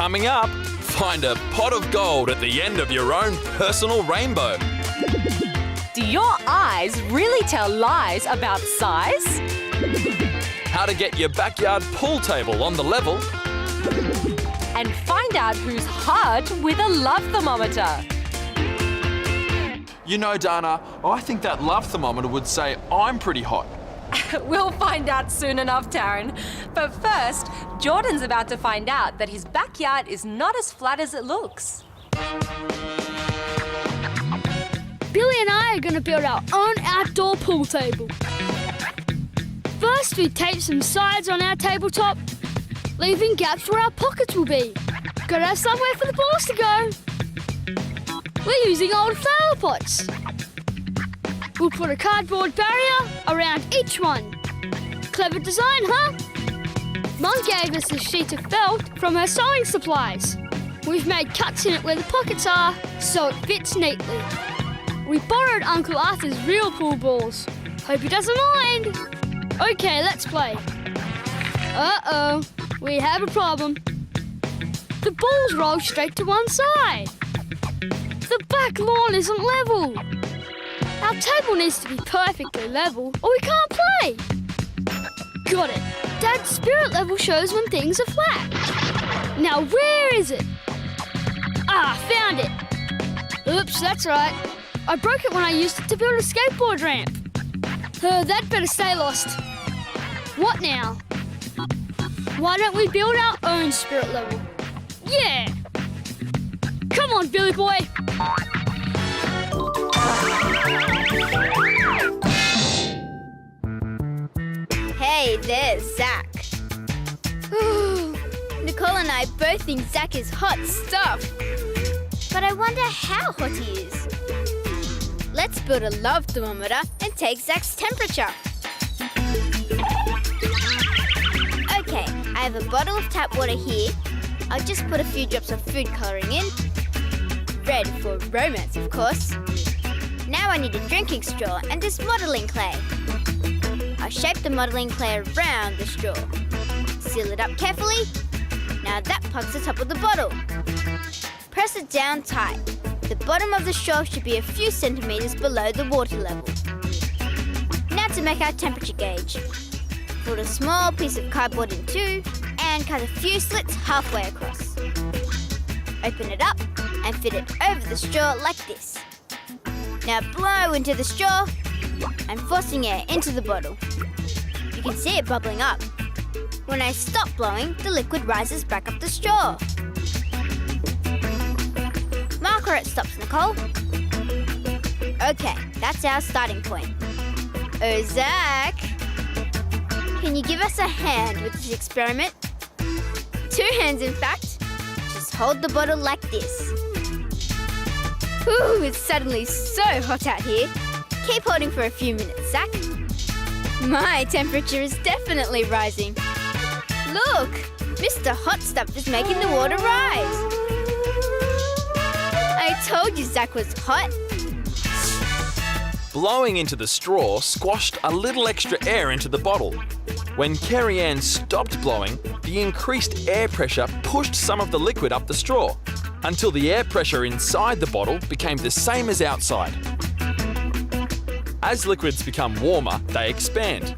Coming up, find a pot of gold at the end of your own personal rainbow. Do your eyes really tell lies about size? How to get your backyard pool table on the level. And find out who's hot with a love thermometer. You know, Dana, I think that love thermometer would say I'm pretty hot. We'll find out soon enough, Taryn. But first, Jordan's about to find out that his backyard is not as flat as it looks. Billy and I are going to build our own outdoor pool table. First, we tape some sides on our tabletop, leaving gaps where our pockets will be. Gotta have somewhere for the balls to go. We're using old flower pots. We'll put a cardboard barrier around each one. Clever design, huh? Mum gave us a sheet of felt from her sewing supplies. We've made cuts in it where the pockets are, so it fits neatly. We borrowed Uncle Arthur's real pool balls. Hope he doesn't mind. Okay, let's play. Uh-oh, we have a problem. The balls roll straight to one side. The back lawn isn't level. Our table needs to be perfectly level or we can't play. Got it. Dad's spirit level shows when things are flat. Now where is it? Ah, found it. Oops, that's right. I broke it when I used it to build a skateboard ramp. That better stay lost. What now? Why don't we build our own spirit level? Yeah! Come on, Billy boy! Hey, there's Zach. Nicole and I both think Zach is hot stuff. But I wonder how hot he is. Let's build a love thermometer and take Zach's temperature. Okay, I have a bottle of tap water here. I'll just put a few drops of food colouring in. Red for romance, of course. Now I need a drinking straw and this modelling clay. I'll shape the modelling clay around the straw. Seal it up carefully. Now that plugs the top of the bottle. Press it down tight. The bottom of the straw should be a few centimetres below the water level. Now to make our temperature gauge. Fold a small piece of cardboard in two and cut a few slits halfway across. Open it up and fit it over the straw like this. Now blow into the straw and forcing air into the bottle. You can see it bubbling up. When I stop blowing, the liquid rises back up the straw. Mark where it stops, Nicole. Okay, that's our starting point. Oh, Zach, can you give us a hand with this experiment? 2 hands, in fact. Just hold the bottle like this. Ooh, it's suddenly so hot out here. Keep holding for a few minutes, Zach. My temperature is definitely rising. Look, Mr. Hot Stuff is making the water rise. I told you Zach was hot. Blowing into the straw squashed a little extra air into the bottle. When Carrie Ann stopped blowing, the increased air pressure pushed some of the liquid up the straw until the air pressure inside the bottle became the same as outside. As liquids become warmer, they expand.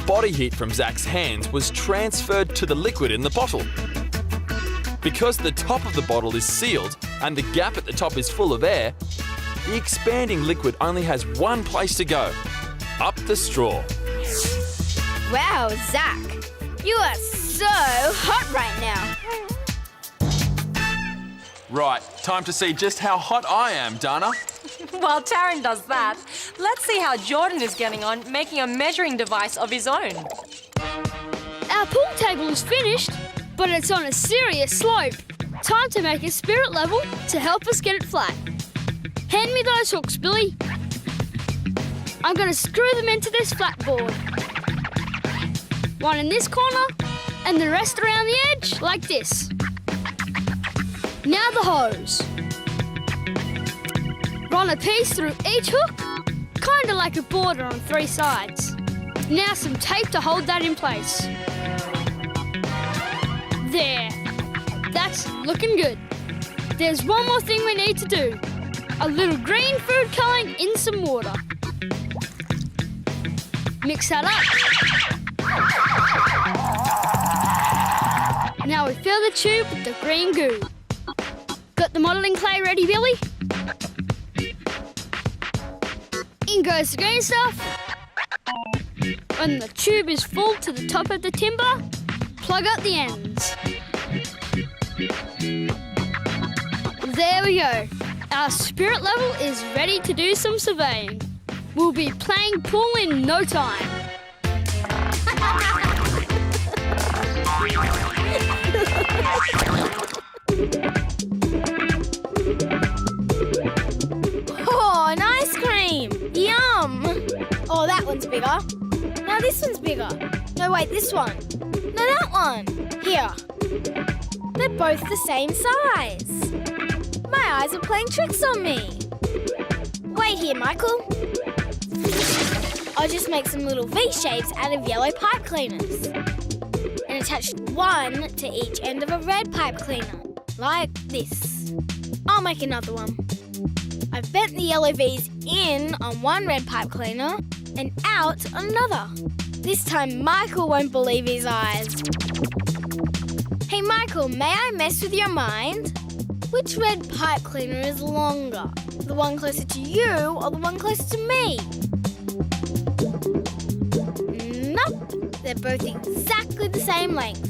Body heat from Zach's hands was transferred to the liquid in the bottle. Because the top of the bottle is sealed and the gap at the top is full of air, the expanding liquid only has one place to go, up the straw. Wow, Zach, you are so hot right now. Right, time to see just how hot I am, Dana. While Taryn does that, let's see how Jordan is getting on making a measuring device of his own. Our pool table is finished, but it's on a serious slope. Time to make a spirit level to help us get it flat. Hand me those hooks, Billy. I'm going to screw them into this flat board. One in this corner and the rest around the edge like this. Now the hose. Run a piece through each hook, kind of like a border on 3 sides. Now some tape to hold that in place. There. That's Looking good. There's one more thing we need to do. A little green food colouring in some water. Mix that up. Now we fill the tube with the green goo. Got the modelling clay ready, Billy? In goes the green stuff. When the tube is full to the top of the timber, plug up the ends. There we go. Our spirit level is ready to do some surveying. We'll be playing pool in no time. Oh, an ice cream! Yum! Oh, that one's bigger. Now this one's bigger. No, wait, this one. No, that one. Here. They're both the same size. My eyes are playing tricks on me. Wait here, Michael. I'll just make some little V shapes out of yellow pipe cleaners and attach one to each end of a red pipe cleaner, like this. I'll make another one. I've bent the yellow V's in on one red pipe cleaner and out on another. This time Michael won't believe his eyes. Hey Michael, may I mess with your mind? Which red pipe cleaner is longer? The one closer to you or the one closer to me? Nope, they're both exactly the same length.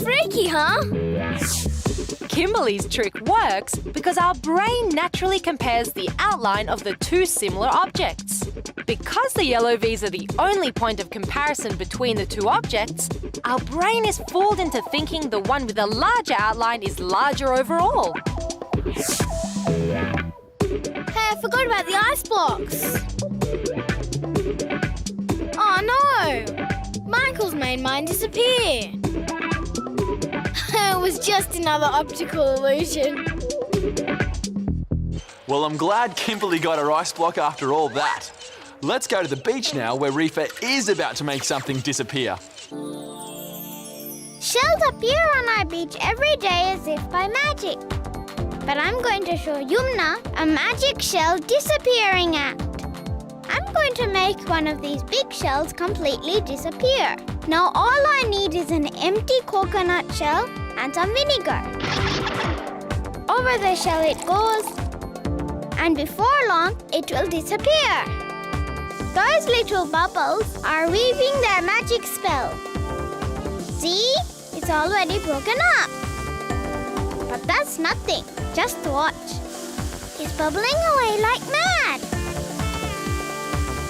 Freaky, huh? Kimberly's trick works because our brain naturally compares the outline of the two similar objects. Because the yellow V's are the only point of comparison between the two objects, our brain is fooled into thinking the one with a larger outline is larger overall. Hey, I forgot about the ice blocks. Oh no! Michael's made mine disappear. It was just another optical illusion. Well, I'm glad Kimberly got her ice block after all that. Let's go to the beach now where Reefa is about to make something disappear. Shells appear on our beach every day as if by magic. But I'm going to show Yumna a magic shell disappearing act. I'm going to make one of these big shells completely disappear. Now all I need is an empty coconut shell and some vinegar. Over the shell it goes, and before long it will disappear. Those little bubbles are weaving their magic spell. See? It's already broken up. But that's nothing. Just watch. It's bubbling away like mad.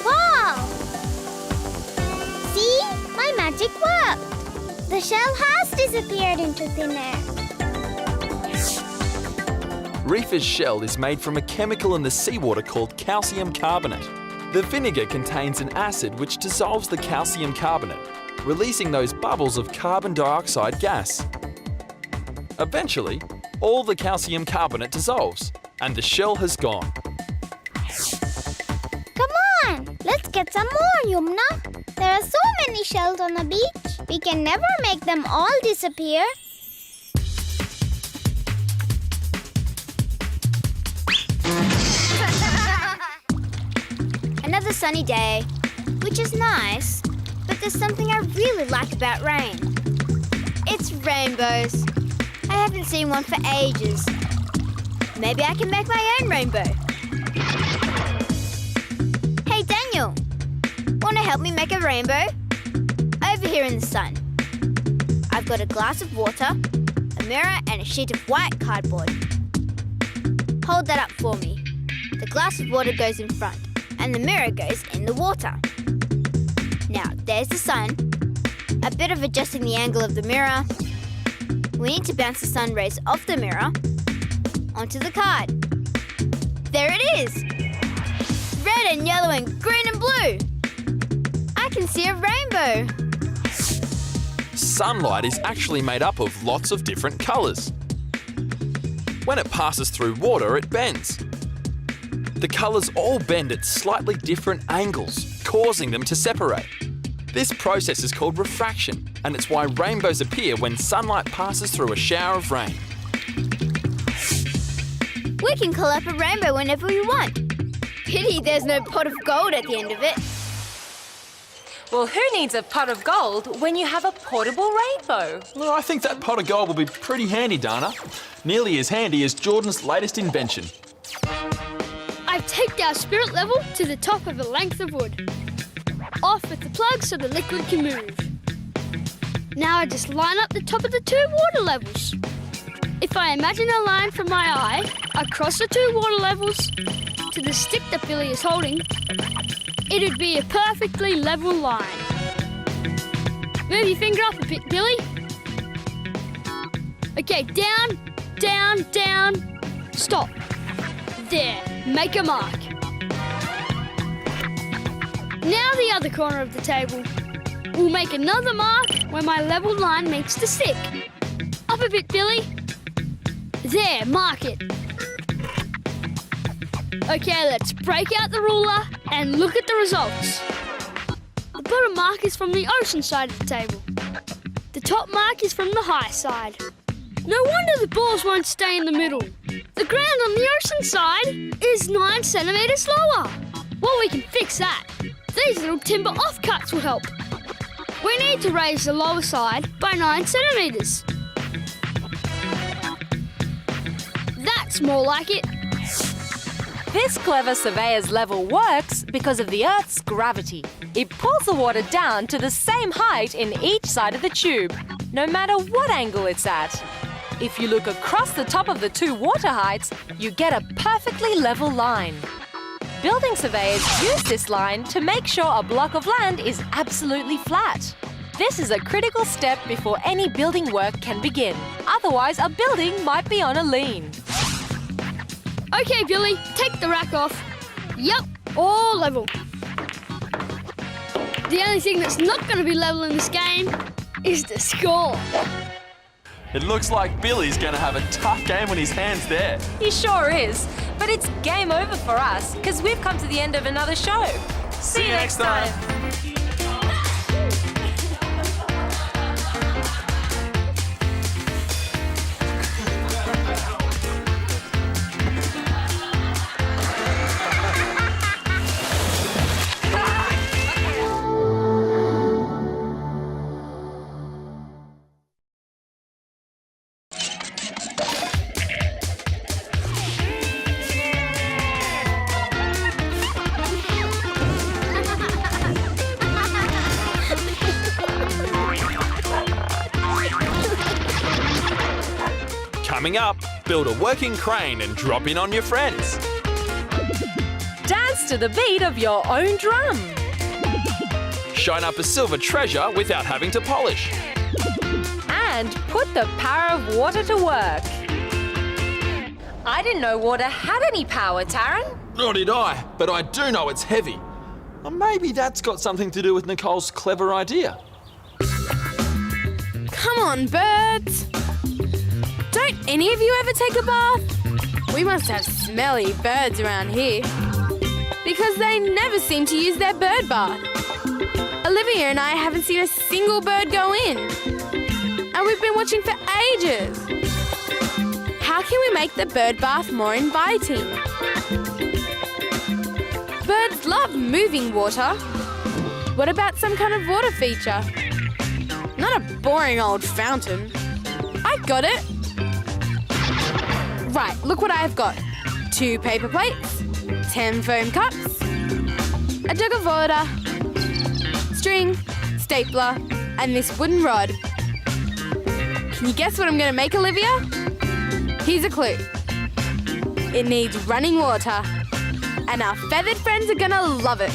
Wow! See? My magic worked. The shell has disappeared into thin air. Reefa's shell is made from a chemical in the seawater called calcium carbonate. The vinegar contains an acid which dissolves the calcium carbonate, releasing those bubbles of carbon dioxide gas. Eventually, all the calcium carbonate dissolves, and the shell has gone. Come on, let's get some more, Yumna. There are so many shells on the beach. We can never make them all disappear. Another sunny day, which is nice, but there's something I really like about rain. It's rainbows. I haven't seen one for ages. Maybe I can make my own rainbow. Hey, Daniel, want to help me make a rainbow? Over here in the sun. I've got a glass of water, a mirror, and a sheet of white cardboard. Hold that up for me. The glass of water goes in front, and the mirror goes in the water. Now, there's the sun. A bit of adjusting the angle of the mirror. We need to bounce the sun rays off the mirror onto the card. There it is! Red and yellow and green and blue! I can see a rainbow! Sunlight is actually made up of lots of different colours. When it passes through water, it bends. The colours all bend at slightly different angles, causing them to separate. This process is called refraction, and it's why rainbows appear when sunlight passes through a shower of rain. We can call up a rainbow whenever we want. Pity there's no pot of gold at the end of it. Well, who needs a pot of gold when you have a portable rainbow? Well, I think that pot of gold will be pretty handy, Dana. Nearly as handy as Jordan's latest invention. I've taken our spirit level to the top of a length of wood. Off with the plug so the liquid can move. Now I just line up the top of the two water levels. If I imagine a line from my eye across the two water levels to the stick that Billy is holding, it'd be a perfectly level line. Move your finger up a bit, Billy. Okay, down, down, down. Stop. There, make a mark. Now the other corner of the table. We'll make another mark where my level line meets the stick. Up a bit, Billy. There, mark it. Okay, let's break out the ruler and look at the results. The bottom mark is from the ocean side of the table. The top mark is from the high side. No wonder the balls won't stay in the middle. The ground on the ocean side is 9 centimetres lower. Well, we can fix that. These little timber offcuts will help. We need to raise the lower side by 9 centimetres. That's more like it. This clever surveyor's level works because of the Earth's gravity. It pulls the water down to the same height in each side of the tube, no matter what angle it's at. If you look across the top of the two water heights, you get a perfectly level line. Building surveyors use this line to make sure a block of land is absolutely flat. This is a critical step before any building work can begin. Otherwise, a building might be on a lean. Okay, Billy, take the rack off. Yep, all level. The only thing that's not going to be level in this game is the score. It looks like Billy's going to have a tough game when his hand's there. He sure is. But it's game over for us, because we've come to the end of another show. See you next time. Coming up, build a working crane and drop in on your friends. Dance to the beat of your own drum. Shine up a silver treasure without having to polish. And put the power of water to work. I didn't know water had any power, Taryn. Nor did I, but I do know it's heavy. Or maybe that's got something to do with Nicole's clever idea. Come on, birds. Don't any of you ever take a bath? We must have smelly birds around here. Because they never seem to use their bird bath. Olivia and I haven't seen a single bird go in. And we've been watching for ages. How can we make the bird bath more inviting? Birds love moving water. What about some kind of water feature? Not a boring old fountain. I got it. Right, look what I've got. 2 paper plates, 10 foam cups, a jug of water, string, stapler, and this wooden rod. Can you guess what I'm going to make, Olivia? Here's a clue. It needs running water, and our feathered friends are going to love it.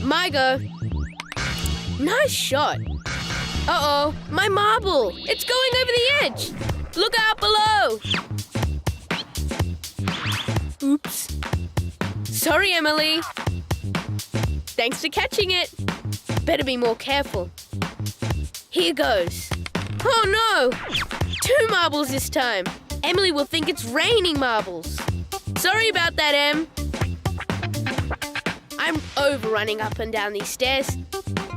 My go. Nice shot. Uh-oh, my marble. It's going over the edge. Look out below. Oops. Sorry, Emily. Thanks for catching it. Better be more careful. Here goes. Oh no! 2 marbles this time. Emily will think it's raining marbles. Sorry about that, Em. I'm overrunning up and down these stairs.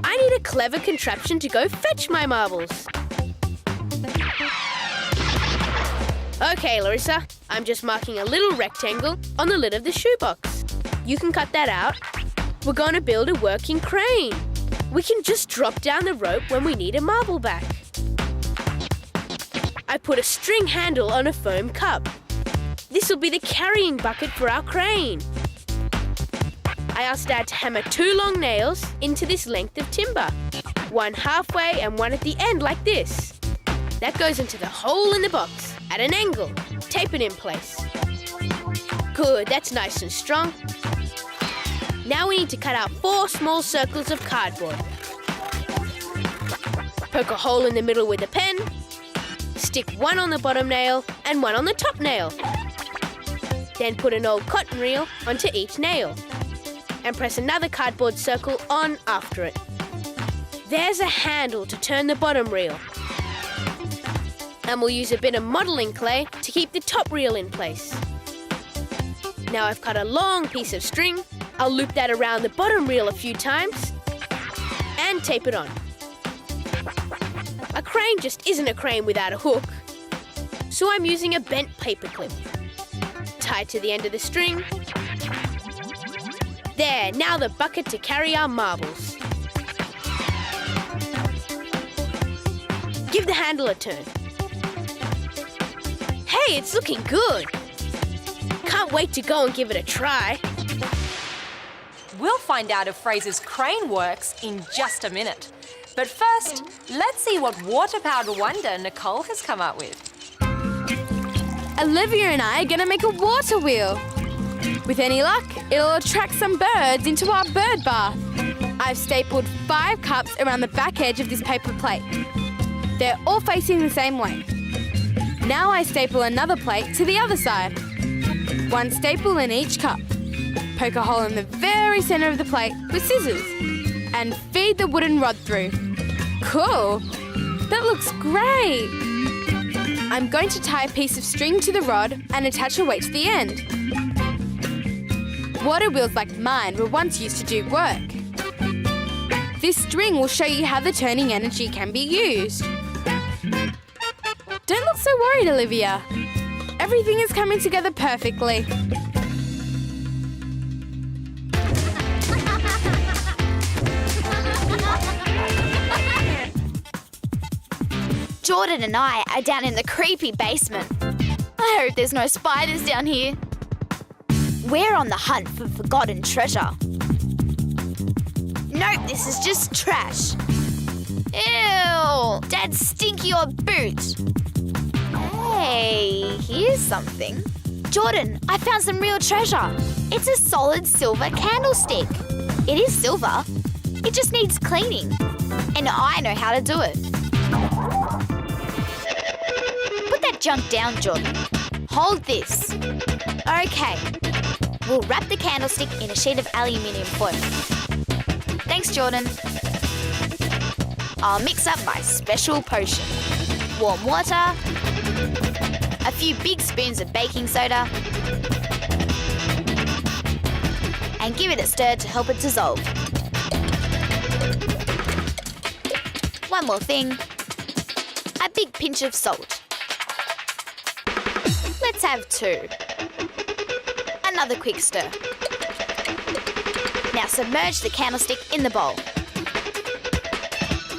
I need a clever contraption to go fetch my marbles. Okay, Larissa, I'm just marking a little rectangle on the lid of the shoebox. You can cut that out. We're going to build a working crane. We can just drop down the rope when we need a marble back. I put a string handle on a foam cup. This will be the carrying bucket for our crane. I asked Dad to hammer 2 long nails into this length of timber. One halfway and one at the end like this. That goes into the hole in the box at an angle. Tape it in place. Good, that's nice and strong. Now we need to cut out 4 small circles of cardboard. Poke a hole in the middle with a pen. Stick one on the bottom nail and one on the top nail. Then put an old cotton reel onto each nail. And press another cardboard circle on after it. There's a handle to turn the bottom reel. And we'll use a bit of modelling clay to keep the top reel in place. Now I've cut a long piece of string. I'll loop that around the bottom reel a few times and tape it on. A crane just isn't a crane without a hook. So I'm using a bent paper clip. Tied to the end of the string. There, now the bucket to carry our marbles. Give the handle a turn. Hey, it's looking good. Can't wait to go and give it a try. We'll find out if Fraser's crane works in just a minute. But first, let's see what water-powered wonder Nicole has come up with. Olivia and I are going to make a water wheel. With any luck, it'll attract some birds into our bird bath. I've stapled 5 cups around the back edge of this paper plate. They're all facing the same way. Now I staple another plate to the other side. 1 staple in each cup. Poke a hole in the very centre of the plate with scissors. And feed the wooden rod through. Cool! That looks great! I'm going to tie a piece of string to the rod and attach a weight to the end. Water wheels like mine were once used to do work. This string will show you how the turning energy can be used. Don't look so worried, Olivia. Everything is coming together perfectly. Jordan and I are down in the creepy basement. I hope there's no spiders down here. We're on the hunt for forgotten treasure. Nope, this is just trash. Ew, Dad's stinky old boot. Hey, here's something. Jordan, I found some real treasure. It's a solid silver candlestick. It is silver. It just needs cleaning. And I know how to do it. Put that junk down, Jordan. Hold this. Okay. We'll wrap the candlestick in a sheet of aluminium foil. Thanks, Jordan. I'll mix up my special potion. Warm water, a few big spoons of baking soda, and give it a stir to help it dissolve. One more thing, a big pinch of salt. Let's have 2. Another quick stir. Now submerge the candlestick in the bowl.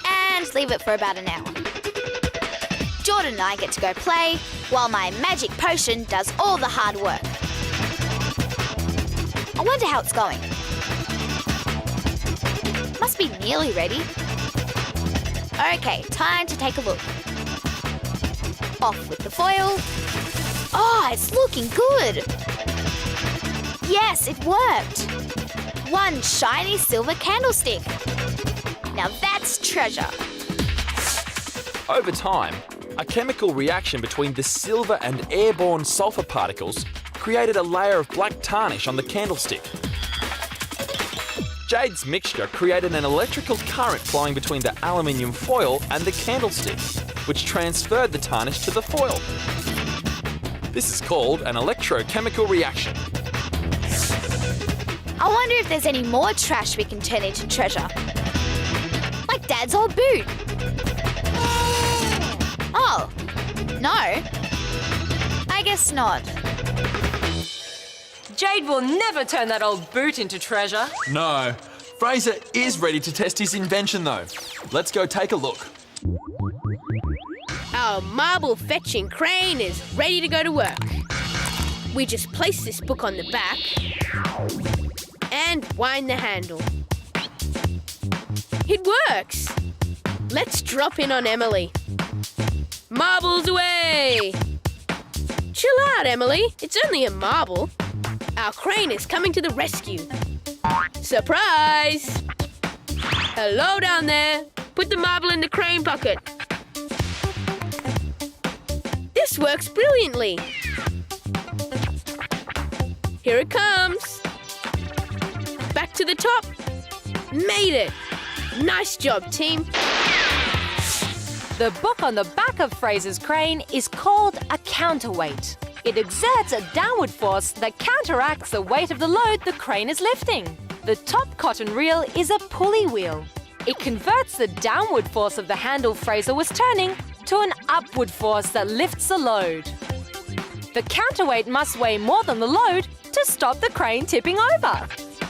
And leave it for about an hour. Jordan and I get to go play while my magic potion does all the hard work. I wonder how it's going. Must be nearly ready. Okay, time to take a look. Off with the foil. Oh, it's looking good. Yes, it worked. 1 shiny silver candlestick. Now that's treasure. Over time, a chemical reaction between the silver and airborne sulfur particles created a layer of black tarnish on the candlestick. Jade's mixture created an electrical current flowing between the aluminium foil and the candlestick, which transferred the tarnish to the foil. This is called an electrochemical reaction. I wonder if there's any more trash we can turn into treasure. Like Dad's old boot. Oh, no. I guess not. Jade will never turn that old boot into treasure. No. Fraser is ready to test his invention though. Let's go take a look. Our marble fetching crane is ready to go to work. We just place this book on the back and wind the handle. It works! Let's drop in on Emily. Marbles away! Chill out, Emily. It's only a marble. Our crane is coming to the rescue. Surprise! Hello down there. Put the marble in the crane bucket. This works brilliantly. Here it comes. Back to the top. Made it. Nice job, team. The book on the back of Fraser's crane is called a counterweight. It exerts a downward force that counteracts the weight of the load the crane is lifting. The top cotton reel is a pulley wheel. It converts the downward force of the handle Fraser was turning to an upward force that lifts the load. The counterweight must weigh more than the load to stop the crane tipping over.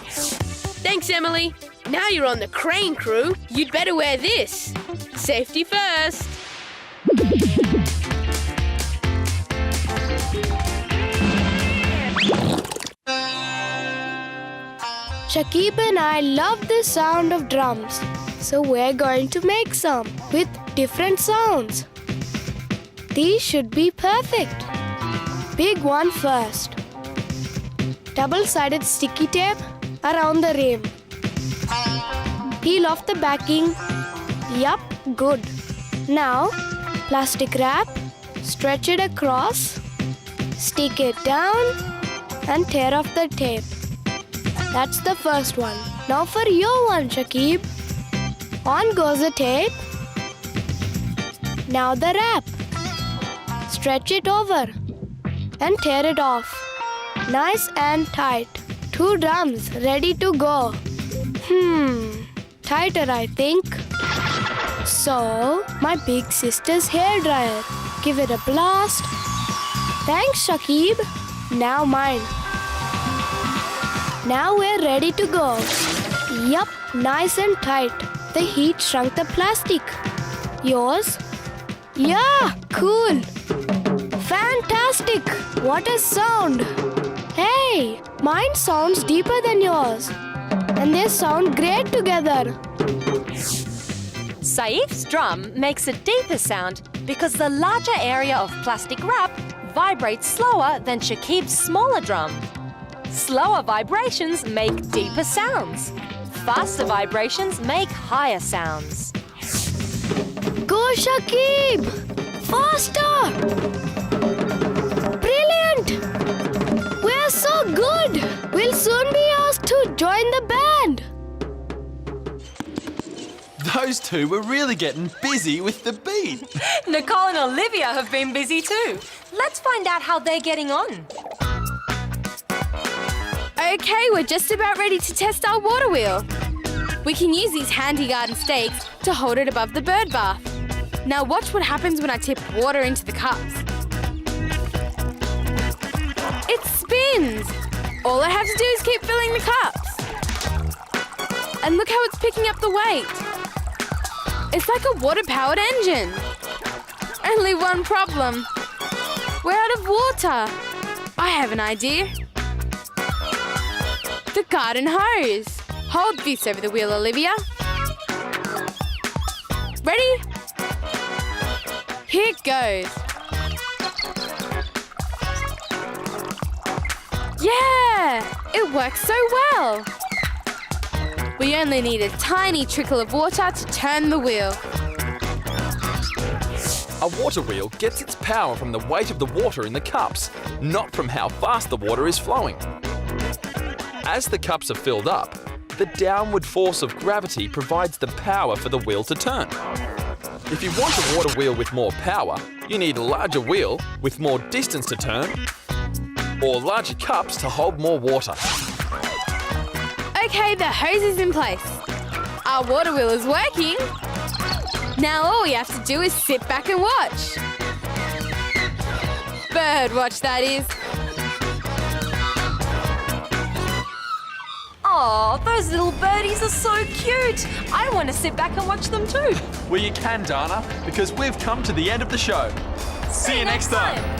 Thanks, Emily. Now you're on the crane crew. You'd better wear this. Safety first. Shakib and I love the sound of drums, so we're going to make some with different sounds. These should be perfect. Big one first. Double-sided sticky tape around the rim. Peel off the backing. Yup, good. Now, plastic wrap, stretch it across, stick it down and tear off the tape. That's the first one. Now for your one, Shakib. On goes the tape. Now the wrap. Stretch it over and tear it off. Nice and tight. 2 drums ready to go. Tighter I think. So, my big sister's hairdryer. Give it a blast. Thanks, Shakib. Now mine. Now we're ready to go. Yup, nice and tight. The heat shrunk the plastic. Yours? Yeah, cool. Fantastic. What a sound. Hey, mine sounds deeper than yours. And they sound great together. Saif's drum makes a deeper sound because the larger area of plastic wrap vibrates slower than Shakib's smaller drum. Slower vibrations make deeper sounds. Faster vibrations make higher sounds. Go, Shakib! Faster! Brilliant! We're so good! We'll soon be asked to join the band. Those two were really getting busy with the beat. Nicole and Olivia have been busy too. Let's find out how they're getting on. Okay, we're just about ready to test our water wheel. We can use these handy garden stakes to hold it above the bird bath. Now watch what happens when I tip water into the cups. It spins! All I have to do is keep filling the cups. And look how it's picking up the weight. It's like a water-powered engine. Only one problem. We're out of water. I have an idea. The garden hose. Hold this over the wheel, Olivia. Ready? Here it goes. Yeah! It works so well. We only need a tiny trickle of water to turn the wheel. A water wheel gets its power from the weight of the water in the cups, not from how fast the water is flowing. As the cups are filled up, the downward force of gravity provides the power for the wheel to turn. If you want a water wheel with more power, you need a larger wheel with more distance to turn, or larger cups to hold more water. Okay, the hose is in place. Our water wheel is working. Now all we have to do is sit back and watch. Bird watch, that is. Oh, those little birdies are so cute. I want to sit back and watch them too. Well, you can, Dana, because we've come to the end of the show. See you next time.